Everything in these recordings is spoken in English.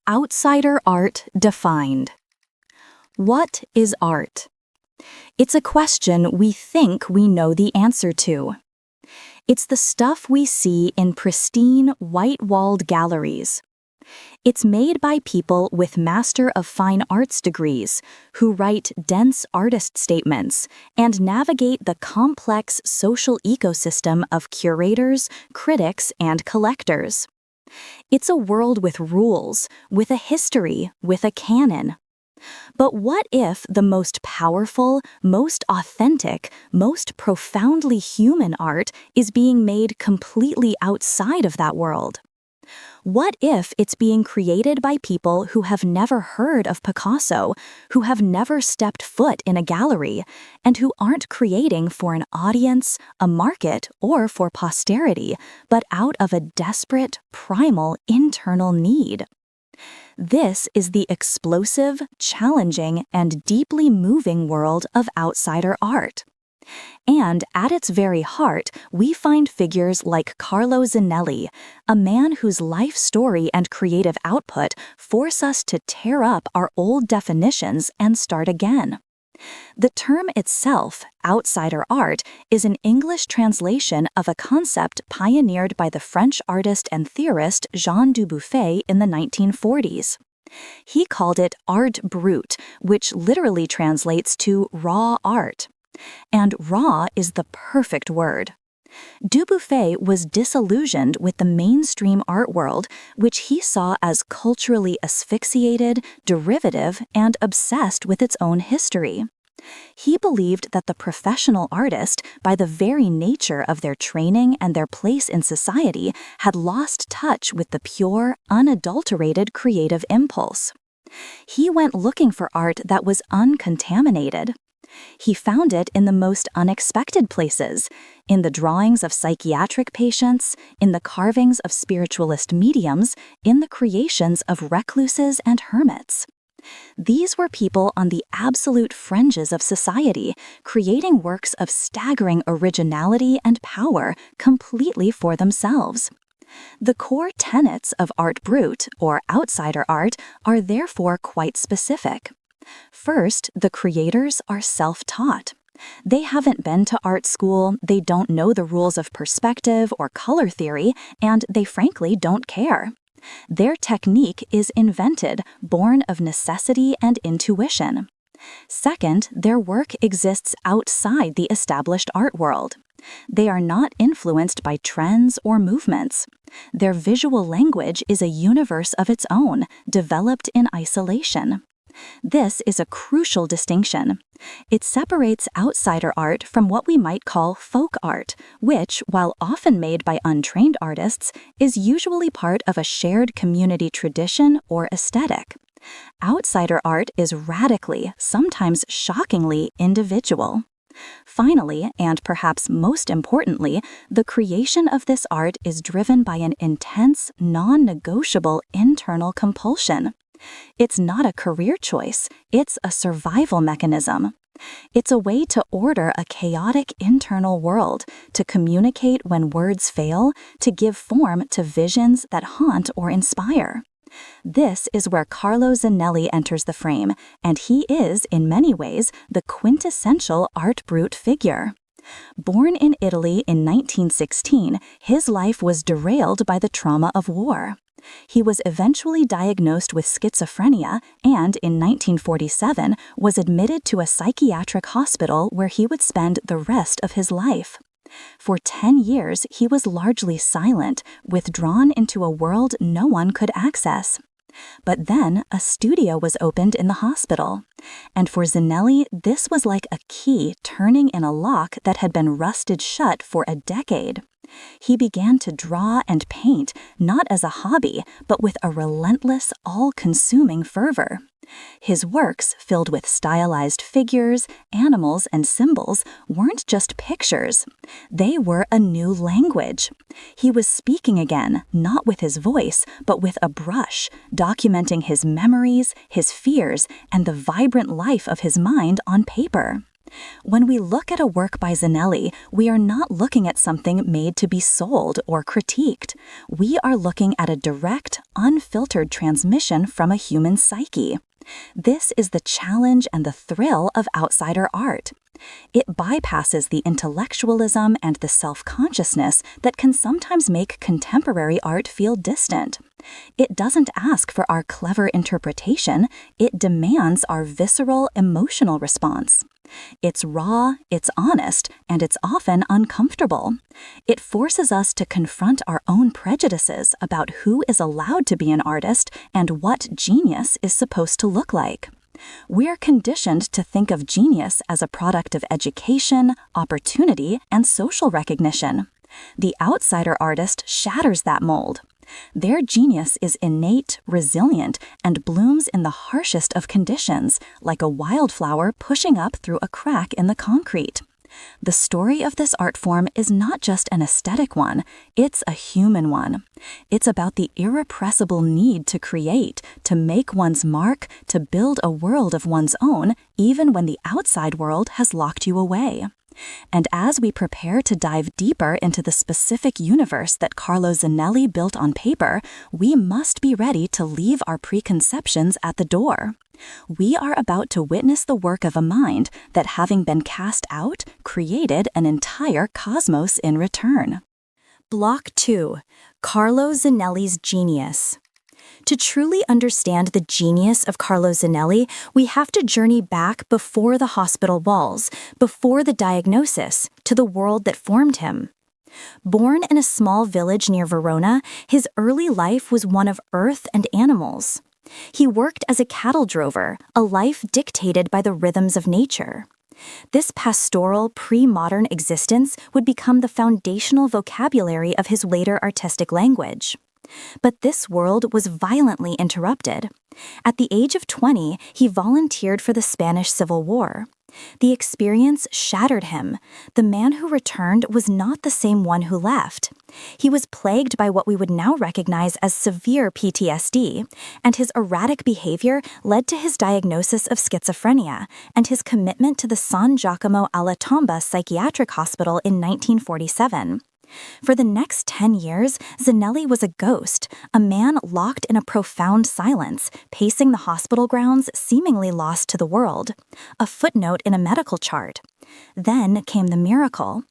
Outsider art defined. What is art? It's a question we think we know the answer to. It's the stuff we see in pristine, white-walled galleries. It's made by people with Master of Fine Arts degrees who write dense artist statements and navigate the complex social ecosystem of curators, critics, and collectors. It's a world with rules, with a history, with a canon. But what if the most powerful, most authentic, most profoundly human art is being made completely outside of that world? What if it's being created by people who have never heard of Picasso, who have never stepped foot in a gallery, and who aren't creating for an audience, a market, or for posterity, but out of a desperate, primal, internal need? This is the explosive, challenging, and deeply moving world of outsider art. And at its very heart, we find figures like Carlo Zinelli, a man whose life story and creative output force us to tear up our old definitions and start again. The term itself, outsider art, is an English translation of a concept pioneered by the French artist and theorist Jean Dubuffet in the 1940s. He called it Art Brut, which literally translates to raw art. And raw is the perfect word. Dubuffet was disillusioned with the mainstream art world, which he saw as culturally asphyxiated, derivative, and obsessed with its own history. He believed that the professional artist, by the very nature of their training and their place in society, had lost touch with the pure, unadulterated creative impulse. He went looking for art that was uncontaminated. He found it in the most unexpected places, in the drawings of psychiatric patients, in the carvings of spiritualist mediums, in the creations of recluses and hermits. These were people on the absolute fringes of society, creating works of staggering originality and power completely for themselves. The core tenets of Art Brut, or outsider art, are therefore quite specific. First, the creators are self-taught. They haven't been to art school, they don't know the rules of perspective or color theory, and they frankly don't care. Their technique is invented, born of necessity and intuition. Second, their work exists outside the established art world. They are not influenced by trends or movements. Their visual language is a universe of its own, developed in isolation. This is a crucial distinction. It separates outsider art from what we might call folk art, which, while often made by untrained artists, is usually part of a shared community tradition or aesthetic. Outsider art is radically, sometimes shockingly, individual. Finally, and perhaps most importantly, the creation of this art is driven by an intense, non-negotiable internal compulsion. It's not a career choice, it's a survival mechanism. It's a way to order a chaotic internal world, to communicate when words fail, to give form to visions that haunt or inspire. This is where Carlo Zinelli enters the frame, and he is, in many ways, the quintessential Art Brut figure. Born in Italy in 1916, his life was derailed by the trauma of war. He was eventually diagnosed with schizophrenia and, in 1947, was admitted to a psychiatric hospital where he would spend the rest of his life. For 10 years, he was largely silent, withdrawn into a world no one could access. But then, a studio was opened in the hospital. And for Zinelli, this was like a key turning in a lock that had been rusted shut for a decade. He began to draw and paint, not as a hobby, but with a relentless, all-consuming fervor. His works, filled with stylized figures, animals, and symbols, weren't just pictures. They were a new language. He was speaking again, not with his voice, but with a brush, documenting his memories, his fears, and the vibrant life of his mind on paper. When we look at a work by Zinelli, we are not looking at something made to be sold or critiqued. We are looking at a direct, unfiltered transmission from a human psyche. This is the challenge and the thrill of outsider art. It bypasses the intellectualism and the self-consciousness that can sometimes make contemporary art feel distant. It doesn't ask for our clever interpretation, it demands our visceral, emotional response. It's raw, it's honest, and it's often uncomfortable. It forces us to confront our own prejudices about who is allowed to be an artist and what genius is supposed to look like. We're conditioned to think of genius as a product of education, opportunity, and social recognition. The outsider artist shatters that mold. Their genius is innate, resilient, and blooms in the harshest of conditions, like a wildflower pushing up through a crack in the concrete. The story of this art form is not just an aesthetic one, it's a human one. It's about the irrepressible need to create, to make one's mark, to build a world of one's own, even when the outside world has locked you away. And as we prepare to dive deeper into the specific universe that Carlo Zinelli built on paper, we must be ready to leave our preconceptions at the door. We are about to witness the work of a mind that, having been cast out, created an entire cosmos in return. Block 2. Carlo Zinelli's Genius. To truly understand the genius of Carlo Zinelli, we have to journey back before the hospital walls, before the diagnosis, to the world that formed him. Born in a small village near Verona, his early life was one of earth and animals. He worked as a cattle drover, a life dictated by the rhythms of nature. This pastoral, pre-modern existence would become the foundational vocabulary of his later artistic language. But this world was violently interrupted. At the age of 20, he volunteered for the Spanish Civil War. The experience shattered him. The man who returned was not the same one who left. He was plagued by what we would now recognize as severe PTSD, and his erratic behavior led to his diagnosis of schizophrenia and his commitment to the San Giacomo alla Tomba psychiatric hospital in 1947. For the next 10 years, Zinelli was a ghost, a man locked in a profound silence, pacing the hospital grounds, seemingly lost to the world, a footnote in a medical chart. Then came the miracle.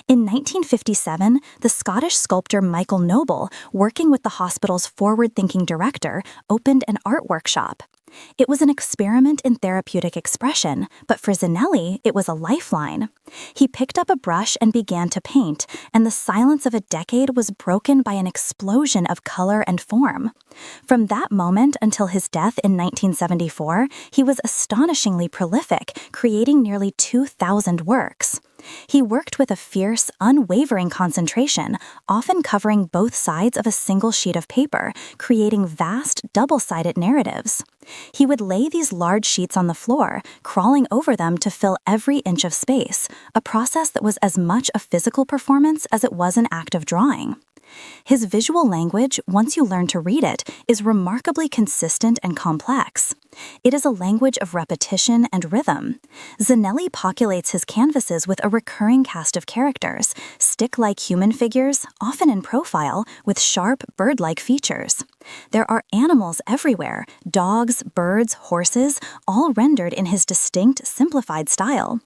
In 1957, the Scottish sculptor Michael Noble, working with the hospital's forward-thinking director, opened an art workshop. It was an experiment in therapeutic expression, but for Zinelli, it was a lifeline. He picked up a brush and began to paint, and the silence of a decade was broken by an explosion of color and form. From that moment until his death in 1974, he was astonishingly prolific, creating nearly 2,000 works. He worked with a fierce, unwavering concentration, often covering both sides of a single sheet of paper, creating vast, double-sided narratives. He would lay these large sheets on the floor, crawling over them to fill every inch of space, a process that was as much a physical performance as it was an act of drawing. His visual language, once you learn to read it, is remarkably consistent and complex. It is a language of repetition and rhythm. Zinelli populates his canvases with a recurring cast of characters, stick-like human figures, often in profile, with sharp, bird-like features. There are animals everywhere, dogs, birds, horses, all rendered in his distinct, simplified style.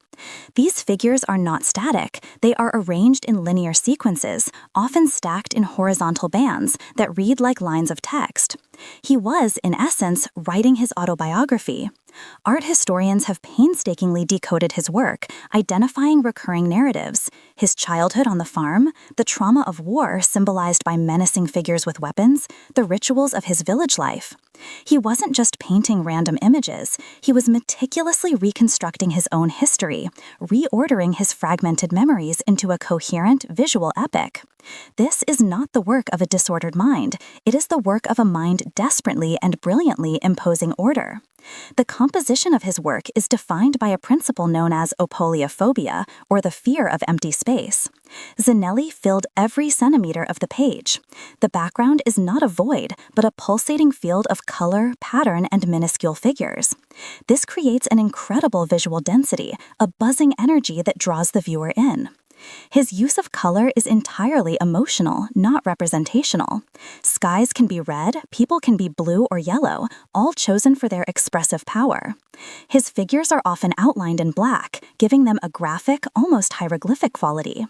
These figures are not static, they are arranged in linear sequences, often stacked in horizontal bands that read like lines of text. He was, in essence, writing his autobiography. Art historians have painstakingly decoded his work, identifying recurring narratives: his childhood on the farm, the trauma of war symbolized by menacing figures with weapons, the rituals of his village life. He wasn't just painting random images, he was meticulously reconstructing his own history, reordering his fragmented memories into a coherent visual epic. This is not the work of a disordered mind, it is the work of a mind desperately and brilliantly imposing order. The composition of his work is defined by a principle known as apoliophobia, or the fear of empty space. Zinelli filled every centimeter of the page. The background is not a void, but a pulsating field of color, pattern, and minuscule figures. This creates an incredible visual density, a buzzing energy that draws the viewer in. His use of color is entirely emotional, not representational. Skies can be red, people can be blue or yellow, all chosen for their expressive power. His figures are often outlined in black, giving them a graphic, almost hieroglyphic quality.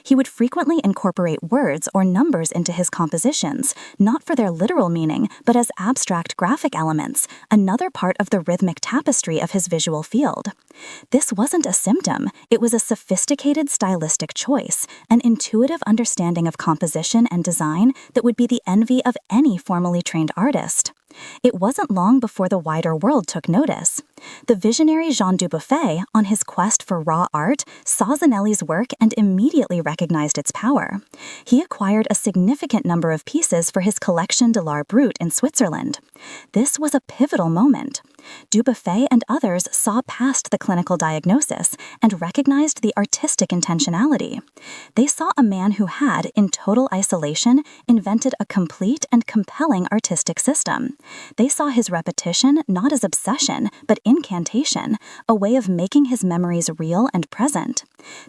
He would frequently incorporate words or numbers into his compositions, not for their literal meaning, but as abstract graphic elements, another part of the rhythmic tapestry of his visual field. This wasn't a symptom, it was a sophisticated stylistic choice, an intuitive understanding of composition and design that would be the envy of any formally trained artist. It wasn't long before the wider world took notice. The visionary Jean Dubuffet, on his quest for raw art, saw Zinelli's work and immediately recognized its power. He acquired a significant number of pieces for his collection de l'Art Brut in Switzerland. This was a pivotal moment. Dubuffet and others saw past the clinical diagnosis and recognized the artistic intentionality. They saw a man who had, in total isolation, invented a complete and compelling artistic system. They saw his repetition not as obsession, but incantation, a way of making his memories real and present.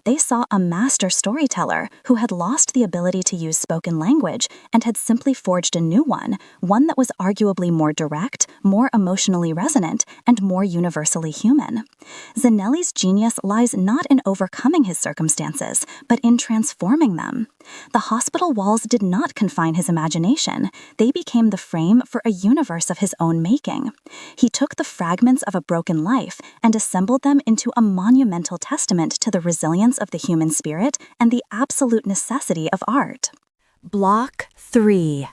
They saw a master storyteller who had lost the ability to use spoken language and had simply forged a new one that was arguably more direct, more emotionally resonant, and more universally human. Zinelli's genius lies not in overcoming his circumstances, but in transforming them. The hospital walls did not confine his imagination. They became the frame for a universe of his own making. He took the fragments of a broken life and assembled them into a monumental testament to the resilience of the human spirit and the absolute necessity of art. Block 3.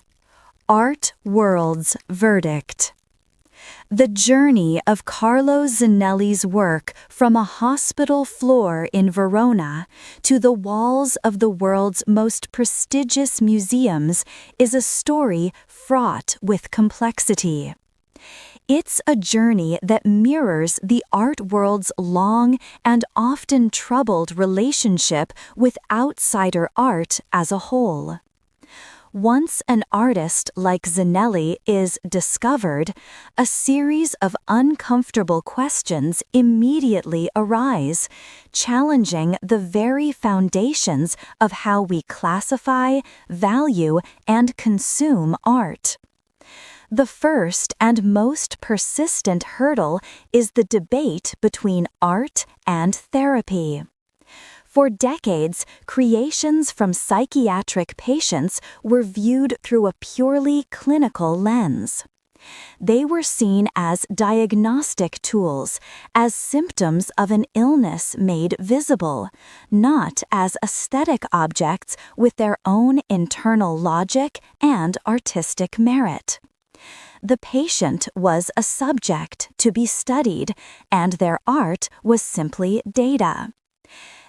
Art World's Verdict. The journey of Carlo Zinelli's work from a hospital floor in Verona to the walls of the world's most prestigious museums is a story fraught with complexity. It's a journey that mirrors the art world's long and often troubled relationship with outsider art as a whole. Once an artist like Zinelli is discovered, a series of uncomfortable questions immediately arise, challenging the very foundations of how we classify, value, and consume art. The first and most persistent hurdle is the debate between art and therapy. For decades, creations from psychiatric patients were viewed through a purely clinical lens. They were seen as diagnostic tools, as symptoms of an illness made visible, not as aesthetic objects with their own internal logic and artistic merit. The patient was a subject to be studied, and their art was simply data.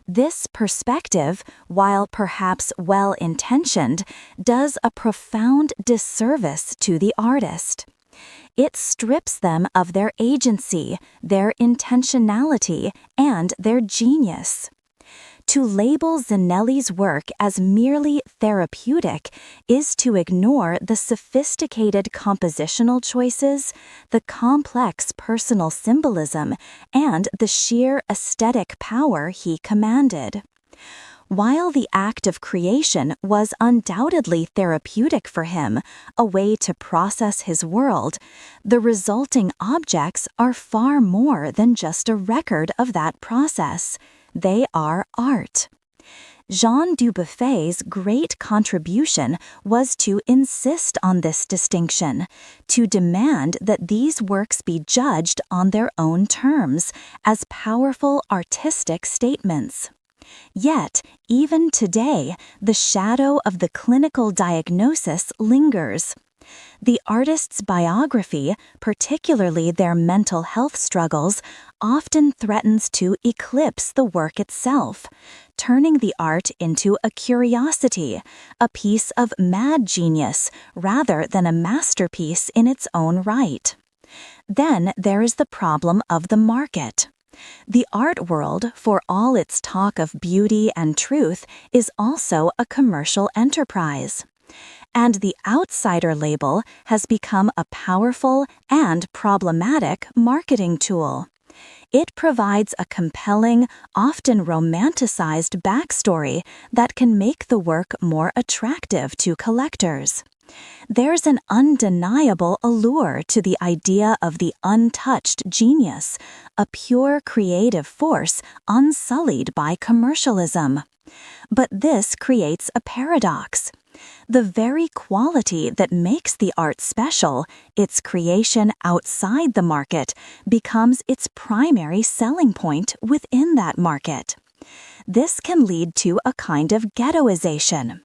This perspective, while perhaps well-intentioned, does a profound disservice to the artist. It strips them of their agency, their intentionality, and their genius. To label Zinelli's work as merely therapeutic is to ignore the sophisticated compositional choices, the complex personal symbolism, and the sheer aesthetic power he commanded. While the act of creation was undoubtedly therapeutic for him, a way to process his world, the resulting objects are far more than just a record of that process. They are art. Jean Dubuffet's great contribution was to insist on this distinction, to demand that these works be judged on their own terms, as powerful artistic statements. Yet, even today, the shadow of the clinical diagnosis lingers. The artist's biography, particularly their mental health struggles, often threatens to eclipse the work itself, turning the art into a curiosity, a piece of mad genius rather than a masterpiece in its own right. Then there is the problem of the market. The art world, for all its talk of beauty and truth, is also a commercial enterprise. And the outsider label has become a powerful and problematic marketing tool. It provides a compelling, often romanticized backstory that can make the work more attractive to collectors. There's an undeniable allure to the idea of the untouched genius, a pure creative force unsullied by commercialism. But this creates a paradox. The very quality that makes the art special, its creation outside the market, becomes its primary selling point within that market. This can lead to a kind of ghettoization.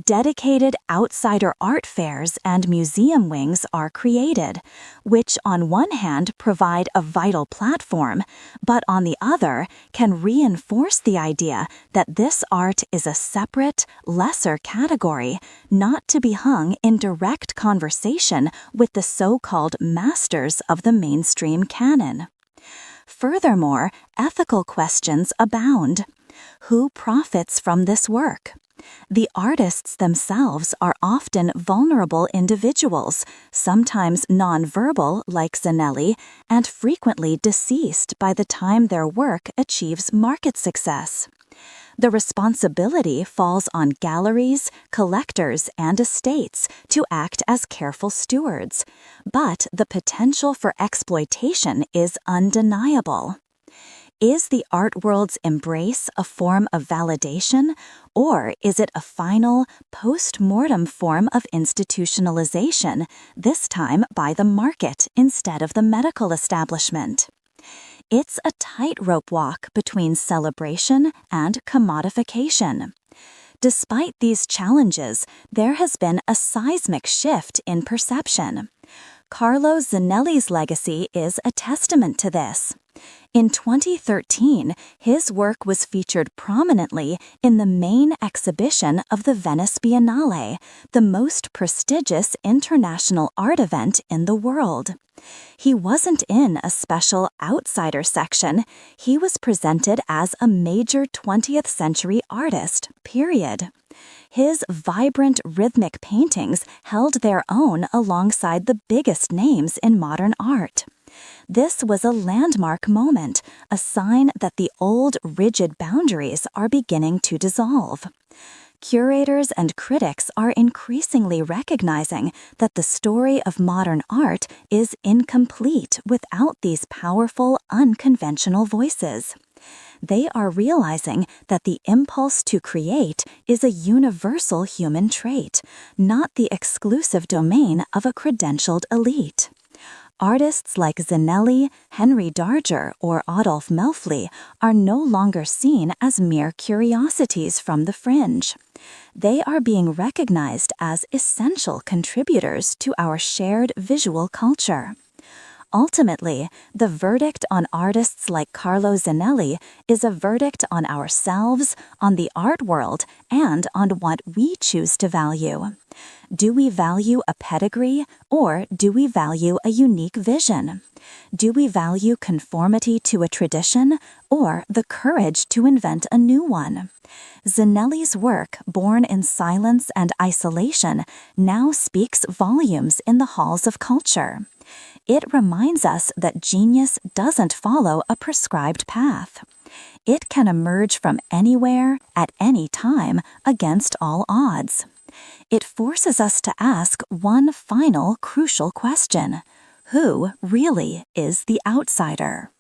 Dedicated outsider art fairs and museum wings are created, which on one hand provide a vital platform, but on the other can reinforce the idea that this art is a separate, lesser category, not to be hung in direct conversation with the so-called masters of the mainstream canon. Furthermore, ethical questions abound. Who profits from this work? The artists themselves are often vulnerable individuals, sometimes nonverbal like Zinelli, and frequently deceased by the time their work achieves market success. The responsibility falls on galleries, collectors, and estates to act as careful stewards, but the potential for exploitation is undeniable. Is the art world's embrace a form of validation, or is it a final, post-mortem form of institutionalization, this time by the market instead of the medical establishment? It's a tightrope walk between celebration and commodification. Despite these challenges, there has been a seismic shift in perception. Carlo Zinelli's legacy is a testament to this. In 2013, his work was featured prominently in the main exhibition of the Venice Biennale, the most prestigious international art event in the world. He wasn't in a special outsider section. He was presented as a major 20th century artist, period. His vibrant rhythmic paintings held their own alongside the biggest names in modern art. This was a landmark moment, a sign that the old, rigid boundaries are beginning to dissolve. Curators and critics are increasingly recognizing that the story of modern art is incomplete without these powerful, unconventional voices. They are realizing that the impulse to create is a universal human trait, not the exclusive domain of a credentialed elite. Artists like Zinelli, Henry Darger, or Adolf Melfli are no longer seen as mere curiosities from the fringe. They are being recognized as essential contributors to our shared visual culture. Ultimately, the verdict on artists like Carlo Zinelli is a verdict on ourselves, on the art world, and on what we choose to value. Do we value a pedigree, or do we value a unique vision? Do we value conformity to a tradition, or the courage to invent a new one? Zinelli's work, born in silence and isolation, now speaks volumes in the halls of culture. It reminds us that genius doesn't follow a prescribed path. It can emerge from anywhere, at any time, against all odds. It forces us to ask one final crucial question: who really is the outsider?